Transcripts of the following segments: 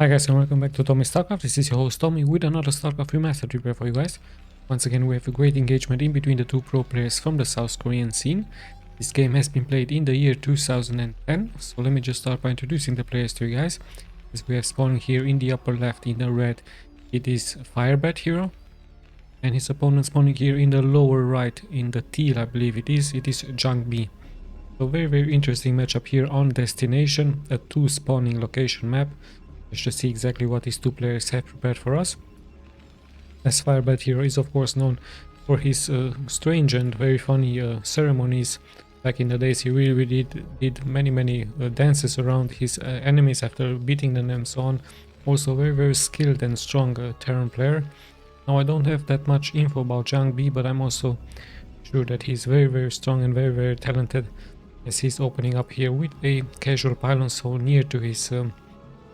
Hi guys and welcome back to Tommy Starcraft. This is your host Tommy with another Starcraft Remastered replay for you guys. Once again we have a great engagement in between the two pro players from the South Korean scene. This game has been played in the year 2010, so let me just start by introducing the players to you guys. As we have spawning here in the upper left in the red, it is FIREBATHERO. And his opponent spawning here in the lower right in the teal, I believe it is JANGBI. So very interesting matchup here on Destination, a 2 spawning location map. Let's just see exactly what these two players have prepared for us. As FIREBATHERO is of course known for his strange and very funny ceremonies. Back in the days he really did many dances around his enemies after beating them and so on. Also very skilled and strong Terran player. Now I don't have that much info about JANGBI, but I'm also sure that he's very strong and very talented, as he's opening up here with a casual pylon so near to his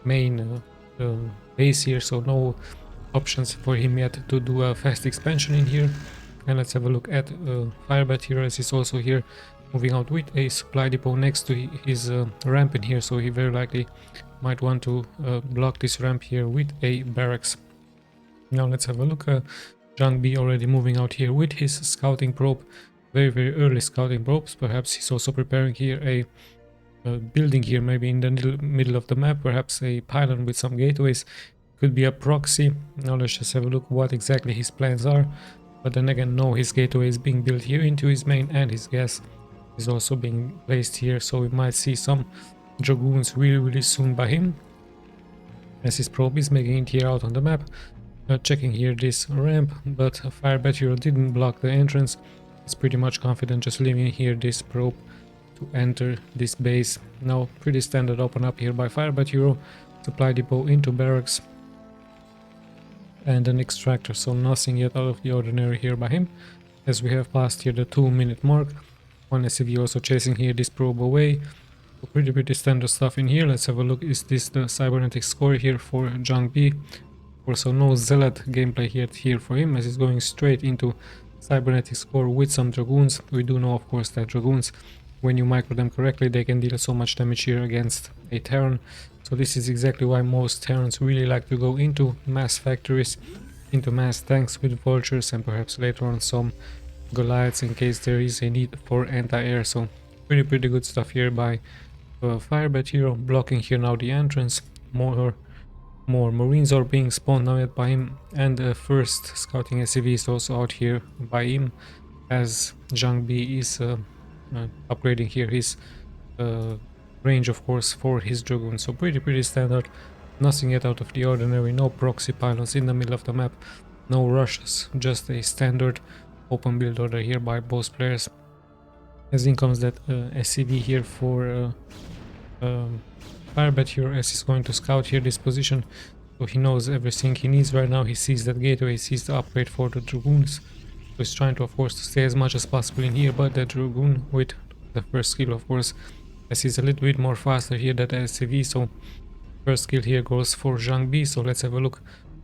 main base here, so no options for him yet to do a fast expansion in here. And let's have a look at FIREBATHERO, as he's also here moving out with a supply depot next to his ramp in here, so he very likely might want to block this ramp here with a barracks. Now let's have a look. JANGBI already moving out here with his scouting probe, very early scouting probes. Perhaps he's also preparing here a building here, maybe in the middle of the map, perhaps a pylon with some gateways. Could be a proxy. Now let's just have a look what exactly his plans are. But then again, no, his gateway is being built here into his main, and his gas is also being placed here, so we might see some dragoons really soon by him, as his probe is making it here out on the map. Checking here this ramp, but FIREBATHERO didn't block the entrance. He's pretty much confident just leaving here this probe to enter this base. Now pretty standard open up here by FIREBATHERO. Supply depot into barracks and an extractor, so nothing yet out of the ordinary here by him, as we have passed here the 2-minute mark. One SCV also chasing here this probe away. So pretty standard stuff in here. Let's have a look. Is this the cybernetic score here for JANGBI? Also no zealot gameplay here for him, as he's going straight into cybernetic score with some dragoons. We do know of course that dragoons, when you micro them correctly, they can deal so much damage here against a Terran. So this is exactly why most Terrans really like to go into mass factories, into mass tanks with vultures, and perhaps later on some Goliaths in case there is a need for anti-air. So pretty good stuff here by FIREBATHERO, blocking here now the entrance. More marines are being spawned now yet by him, and the first scouting SCV is also out here by him, as JANGBI is upgrading here his range of course for his dragoon. So pretty standard, nothing yet out of the ordinary. No proxy pylons in the middle of the map, no rushes, just a standard open build order here by both players. As in comes that SCV here for FIREBATHERO, as he's going to scout here this position, so he knows everything he needs right now. He sees that gateway, he sees the upgrade for the dragoons, so he's trying to of course to stay as much as possible in here. But the dragoon with the first skill of course, as he's a little bit more faster here than the SCV, so first skill here goes for JANGBI. So let's have a look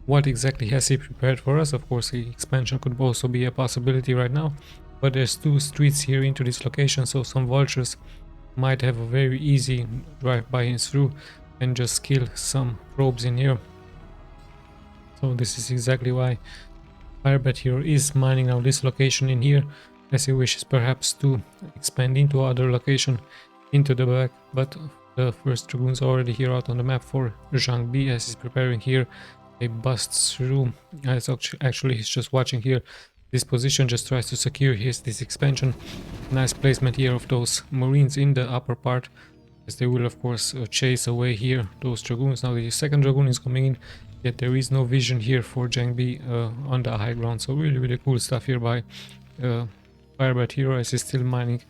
what exactly has he prepared for us. Of course the expansion could also be a possibility right now, but there's 2 streets here into this location, so some vultures might have a very easy drive by through and just kill some probes in here. So this is exactly why FIREBATHERO is mining now this location in here, as he wishes perhaps to expand into other location into the back. But the first dragoons are already here out on the map for JANGBI, as he's preparing here a bust through. As actually he's just watching here this position, just tries to secure this expansion. Nice placement here of those marines in the upper part, as they will of course chase away here those dragoons. Now the second dragoon is coming in, yet there is no vision here for JANGBI on the high ground. So really cool stuff here by FIREBATHERO, as he's still mining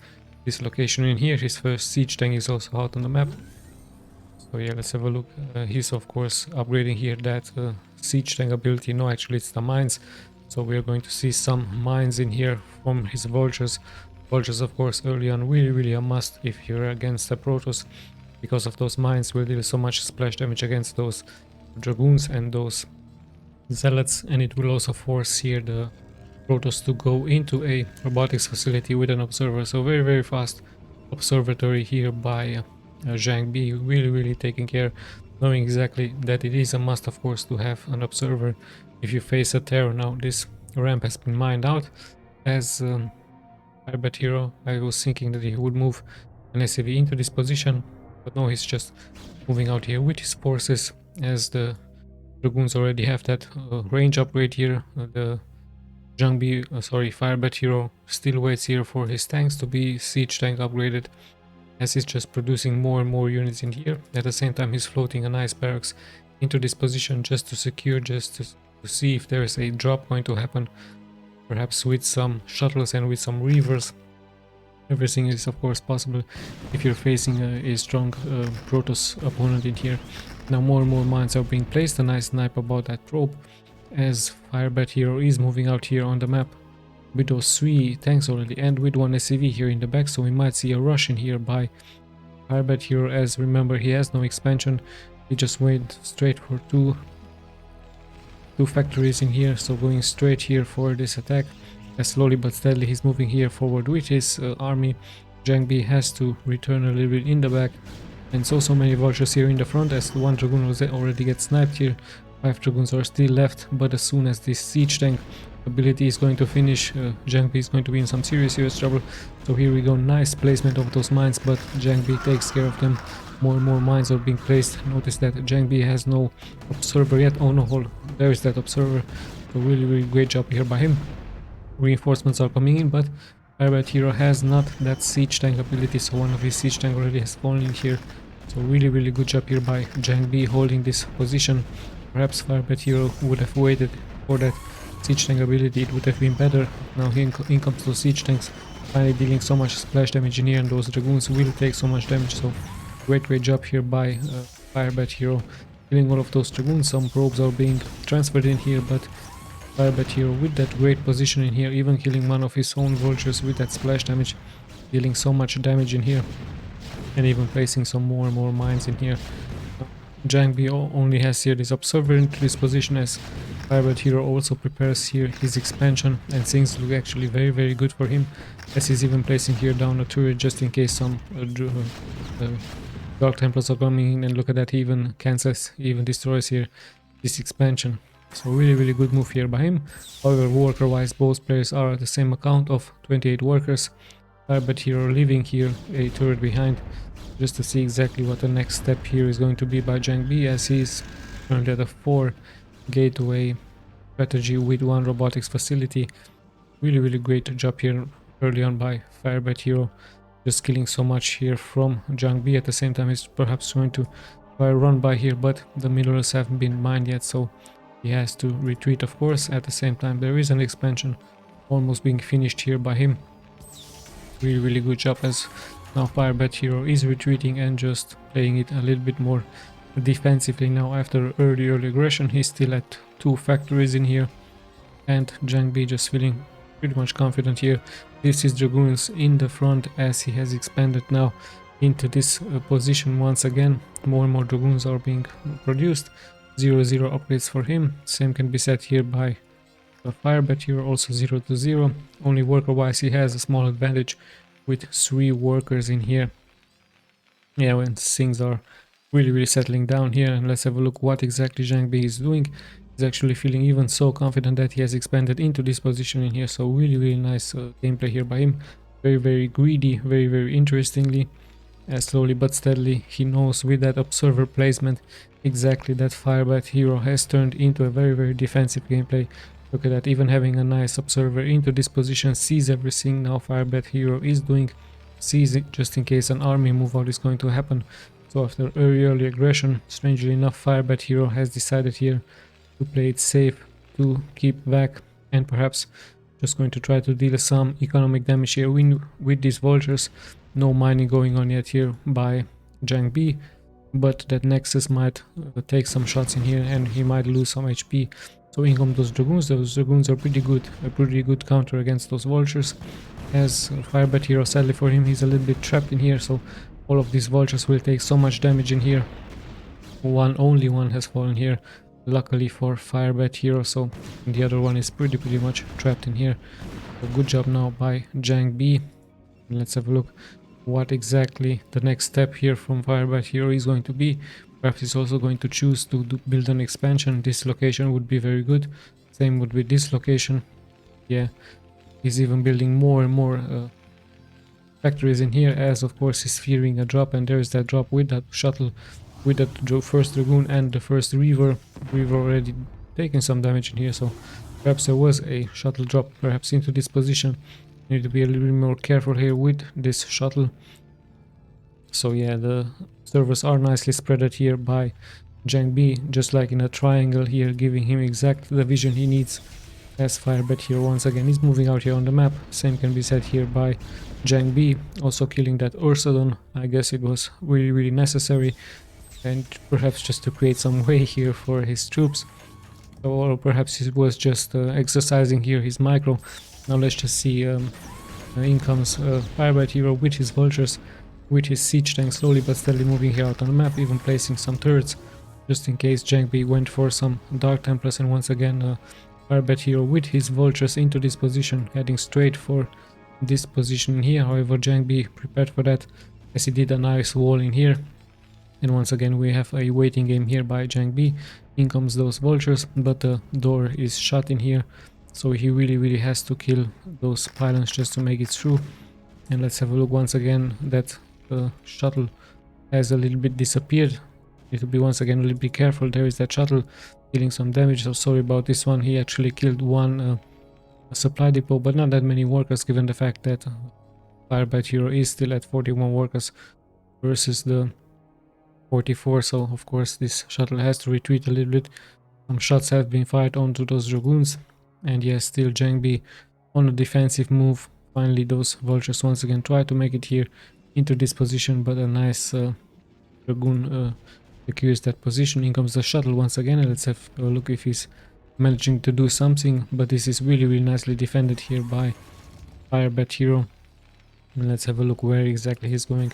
this location in here. His first siege tank is also out on the map. So yeah, let's have a look. He's of course upgrading here that siege tank ability. No, actually it's the mines. So we are going to see some mines in here from his vultures. Vultures of course early on really a must if you're against the Protoss, because of those mines will deal so much splash damage against those dragoons and those zealots, and it will also force here the Protoss to go into a robotics facility with an observer. So very fast observatory here by JANGBI, really taking care knowing exactly that it is a must, of course, to have an observer if you face a Terran. Now this ramp has been mined out as FIREBATHERO. I was thinking that he would move an SCV into this position, but no, he's just moving out here with his forces, as the Dragoons already have that range upgrade here. The FIREBATHERO still waits here for his tanks to be siege tank upgraded, as he's just producing more and more units in here. At the same time, he's floating a nice barracks into this position just to secure, just to see if there is a drop going to happen, perhaps with some shuttles and with some reavers. Everything is of course possible if you're facing a strong Protoss opponent in here. Now more and more mines are being placed. A nice snipe about that probe, as FIREBATHERO is moving out here on the map with those 3 tanks already, and with 1 SCV here in the back, so we might see a rush in here by FIREBATHERO, as remember he has no expansion. He just went straight for two factories in here, so going straight here for this attack. As slowly but steadily he's moving here forward with his army. JANGBI has to return a little bit in the back, and so many vultures here in the front, as 1 Dragoon already gets sniped here. 5 Dragoons are still left, but as soon as this siege tank ability is going to finish, JANGBI is going to be in some serious trouble. So here we go, nice placement of those mines, but JANGBI takes care of them. More and more mines are being placed. Notice that JANGBI has no observer yet. Oh no, there is that observer. So really great job here by him. Reinforcements are coming in, but FIREBATHERO has not that siege tank ability, so one of his siege tank already has fallen in here. So really good job here by JANGBI holding this position. Perhaps FIREBATHERO would have waited for that siege tank ability, it would have been better. Now here in comes those siege tanks, finally dealing so much splash damage in here, and those Dragoons will take so much damage. So great job here by FIREBATHERO, killing all of those Dragoons. Some probes are being transferred in here, but FIREBATHERO with that great position in here, even killing one of his own vultures with that splash damage, dealing so much damage in here, and even placing some more and more mines in here. JANGBI only has here this observer into this position, as FIREBATHERO also prepares here his expansion, and things look actually very good for him, as he's even placing here down a turret just in case some Dark Templars are coming in. And look at that, he even cancels, he even destroys here this expansion. So really good move here by him. However, worker wise, both players are at the same account of 28 workers. FIREBATHERO leaving here a turret behind, just to see exactly what the next step here is going to be by JANGBI, as he's currently at a 4 gateway strategy with 1 robotics facility. Really great job here early on by FIREBATHERO, just killing so much here from JANGBI. At the same time, he's perhaps going to try a run by here, but the minerals haven't been mined yet, so he has to retreat, of course. At the same time, there is an expansion almost being finished here by him. Really good job, as now FIREBATHERO is retreating and just playing it a little bit more defensively now. After early aggression, he's still at 2 factories in here, and JANGBI just feeling pretty much confident here. This is Dragoons in the front, as he has expanded now into this position once again. More and more Dragoons are being produced. 0-0 upgrades for him. Same can be said here by FIREBATHERO, also 0-0. Only worker wise he has a small advantage with 3 workers in here. Yeah, when things are really settling down here, and let's have a look what exactly JANGBI is doing. He's actually feeling even so confident that he has expanded into this position in here. So really nice gameplay here by him. Very greedy, very interestingly. Slowly but steadily he knows with that observer placement exactly that FIREBATHERO has turned into a very defensive gameplay. Look at that, even having a nice observer into this position, sees everything now FIREBATHERO is doing, sees it just in case an army move out is going to happen. So after early aggression, strangely enough, FIREBATHERO has decided here to play it safe, to keep back, and perhaps just going to try to deal some economic damage here with these vultures. No mining going on yet here by JANGBI, but that Nexus might take some shots in here and he might lose some HP. So in come those Dragoons. Those Dragoons are pretty good counter against those vultures, as FIREBATHERO, sadly for him, he's a little bit trapped in here, so all of these vultures will take so much damage in here. Only one has fallen here, luckily for FIREBATHERO, so the other one is pretty much trapped in here. So good job now by JANGBI. Let's have a look what exactly the next step here from FIREBATHERO is going to be. Perhaps he's also going to choose to build an expansion. This location would be very good. Same would be this location. Yeah, he's even building more and more factories in here, as of course he's fearing a drop, and there is that drop with that shuttle, with that first Dragoon and the first Reaver. We've already taken some damage in here, so perhaps there was a shuttle drop perhaps into this position. Need to be a little bit more careful here with this shuttle. So yeah, the servers are nicely spread out here by JANGBI, just like in a triangle here, giving him exact the vision he needs. As FIREBATHERO once again is moving out here on the map. Same can be said here by JANGBI, also killing that Ursadon. I guess it was really necessary, and perhaps just to create some way here for his troops. Or perhaps he was just exercising here his micro. Now let's just see, in comes FIREBATHERO with his vultures, with his siege tank, slowly but steadily moving here out on the map, even placing some turrets just in case JANGBI went for some Dark Templars. And once again FIREBATHERO with his vultures into this position, heading straight for this position here. However, JANGBI prepared for that, as he did a nice wall in here. And once again we have a waiting game here by JANGBI. In comes those vultures, but the door is shut in here, so he really has to kill those pylons just to make it through. And let's have a look once again. That shuttle has a little bit disappeared. Need to be once again a little bit careful. There is that shuttle dealing some damage, so sorry about this one. He actually killed one supply depot, but not that many workers, given the fact that FIREBATHERO is still at 41 workers versus the 44, so of course this shuttle has to retreat a little bit. Some shots have been fired onto those Dragoons, and yes, still JANGBI on a defensive move. Finally those vultures once again try to make it here into this position, but a nice Dragoon secures that position. In comes the shuttle once again, and let's have a look if he's managing to do something, but this is really nicely defended here by FIREBATHERO. And let's have a look where exactly he's going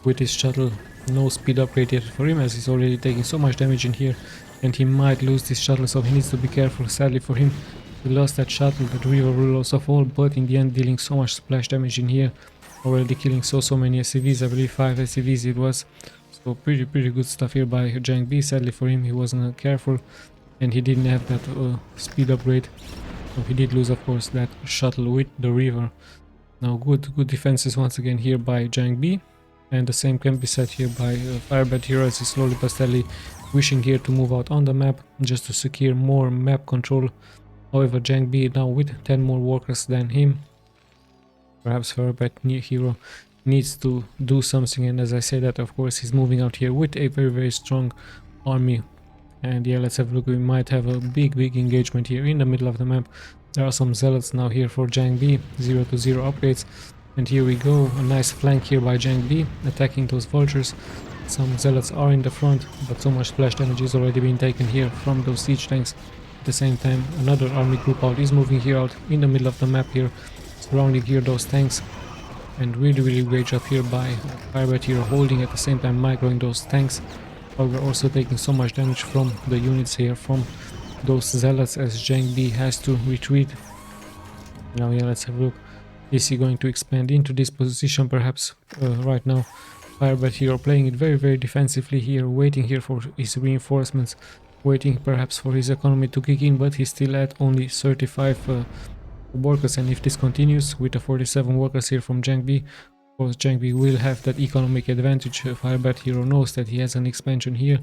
with his shuttle. No speed upgrade yet for him, as he's already taking so much damage in here, and he might lose this shuttle, so he needs to be careful. Sadly for him, he lost that shuttle. That Reaver will also fall, but in the end dealing so much splash damage in here, already killing so many SCVs. I believe 5 SCVs it was, so pretty good stuff here by JANGBI. Sadly for him, he wasn't careful, and he didn't have that speed upgrade, so he did lose of course that shuttle with the Reaver. Now good defenses once again here by JANGBI, and the same can be said here by FIREBATHERO, as he slowly but steadily wishing here to move out on the map just to secure more map control. However, JANGBI now with 10 more workers than him. Perhaps FIREBATHERO needs to do something, and as I say that, of course he's moving out here with a very strong army. And yeah, let's have a look. We might have a big engagement here in the middle of the map. There are some zealots now here for JANGBI, 0-0 upgrades. And here we go, a nice flank here by JANGBI, attacking those vultures. Some zealots are in the front, but so much splash damage is already being taken here from those siege tanks. At the same time, another army group out is moving here out in the middle of the map here, surrounding here those tanks. And really great job here by FIREBATHERO, holding at the same time microing those tanks. But we're also taking so much damage from the units here, from those zealots, as JANGBI has to retreat. Now yeah, let's have a look. Is he going to expand into this position? Perhaps right now FIREBATHERO playing it very defensively here, waiting here for his reinforcements, waiting perhaps for his economy to kick in, but he's still at only 35 workers, and if this continues with the 47 workers here from JANGBI, of course JANGBI will have that economic advantage. FIREBATHERO knows that he has an expansion here.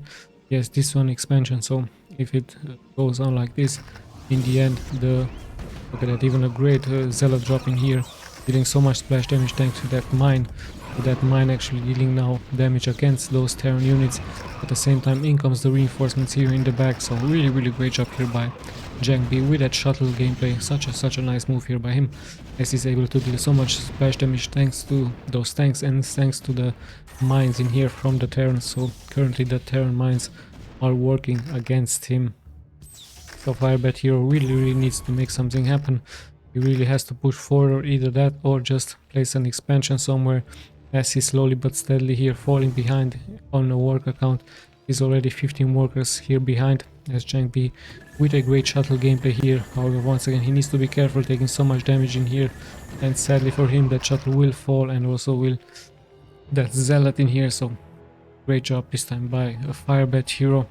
He has this one expansion, so if it goes on like this, in the end, look at that, even a great zealot drop in here, dealing so much splash damage thanks to that mine. That mine actually dealing now damage against those Terran units. At the same time, in comes the reinforcements here in the back, so really great job here by JANGBI with that shuttle gameplay. Such a nice move here by him, as he's able to deal so much splash damage thanks to those tanks and thanks to the mines in here from the Terran. So currently the Terran mines are working against him. So FIREBATHERO really needs to make something happen. He really has to push forward, either that or just place an expansion somewhere, as he's slowly but steadily here falling behind on a worker count. He's already 15 workers here behind, as JANGBI with a great shuttle gameplay here. However, once again he needs to be careful, taking so much damage in here, and sadly for him that shuttle will fall and also will that zealot in here, so great job this time by a FIREBATHERO.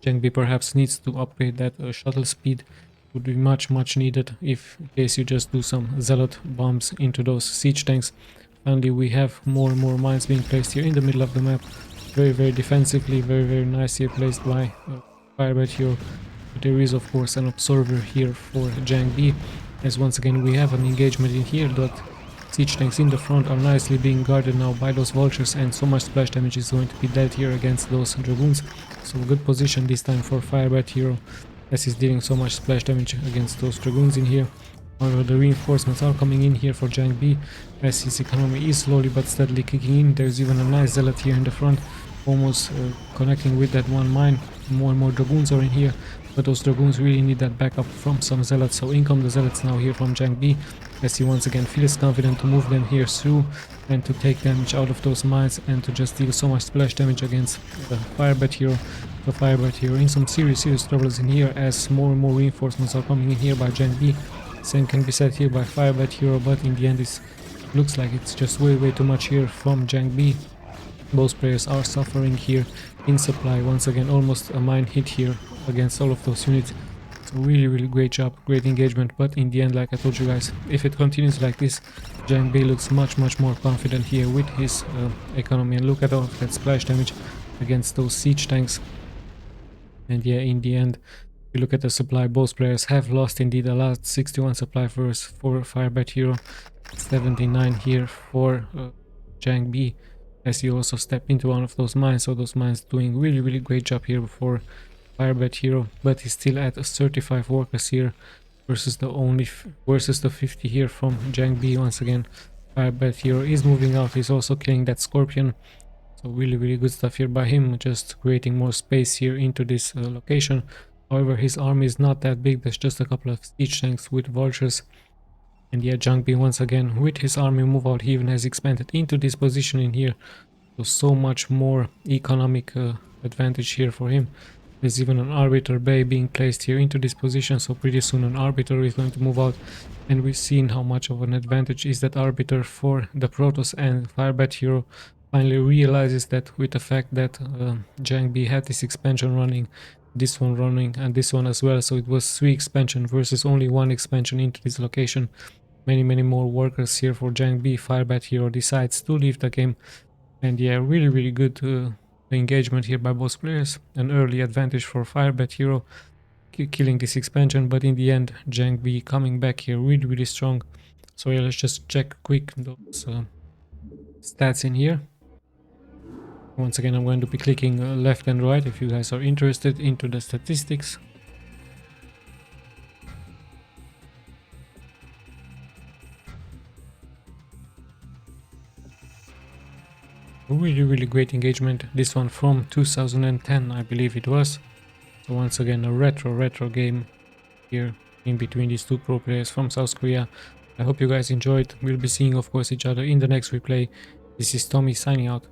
JANGBI perhaps needs to upgrade that shuttle speed. Would be much needed if in case you just do some zealot bombs into those siege tanks. Finally we have more and more mines being placed here in the middle of the map. Very defensively, very nice here placed by FIREBATHERO. There is of course an observer here for JANGBI, as once again we have an engagement in here. That siege tanks in the front are nicely being guarded now by those vultures, and so much splash damage is going to be dealt here against those dragoons. So good position this time for FIREBATHERO, as he's dealing so much splash damage against those dragoons in here. However, the reinforcements are coming in here for JANGBI, as his economy is slowly but steadily kicking in. There's even a nice zealot here in the front, almost connecting with that one mine. More and more dragoons are in here, but those dragoons really need that backup from some zealots. So in come the zealots now here from JANGBI, as he once again feels confident to move them here through and to take damage out of those mines and to just deal so much splash damage against the FIREBATHERO. The FIREBATHERO in some serious troubles in here, as more and more reinforcements are coming in here by JANGBI. Same can be said here by FIREBATHERO, but in the end it looks like it's just way too much here from JANGBI. Both players are suffering here in supply. Once again almost a mine hit here against all of those units. So really great job, great engagement, but in the end, like I told you guys, if it continues like this, JANGBI looks much more confident here with his economy. And look at all of that splash damage against those siege tanks. And yeah, in the end, if you look at the supply, both players have lost indeed a lot. 61 supply for FIREBATHERO, 79 here for JANGBI, as he also stepped into one of those mines. So those mines doing really great job here for FIREBATHERO, but he's still at 35 workers here versus the 50 here from JANGBI. Once again, FIREBATHERO is moving out. He's also killing that scorpion. So really good stuff here by him, just creating more space here into this location. However, his army is not that big. There's just a couple of siege tanks with vultures. And yeah, JANGBI once again with his army move out, he even has expanded into this position in here. So much more economic advantage here for him. There's even an arbiter bay being placed here into this position, so pretty soon an arbiter is going to move out, and we've seen how much of an advantage is that arbiter for the Protoss. And FIREBATHERO finally realizes that with the fact that JANGBI had this expansion running, this one running, and this one as well, so it was 3 expansion versus only 1 expansion into this location. Many more workers here for JANGBI. FIREBATHERO decides to leave the game, and yeah, really good engagement here by both players. An early advantage for FIREBATHERO killing this expansion, but in the end JANGBI coming back here really strong. So yeah, let's just check quick those stats in here. Once again, I'm going to be clicking left and right if you guys are interested into the statistics. Really great engagement. This one from 2010, I believe it was. So once again, a retro game here in between these two pro players from South Korea. I hope you guys enjoyed. We'll be seeing, of course, each other in the next replay. This is Tommy signing out.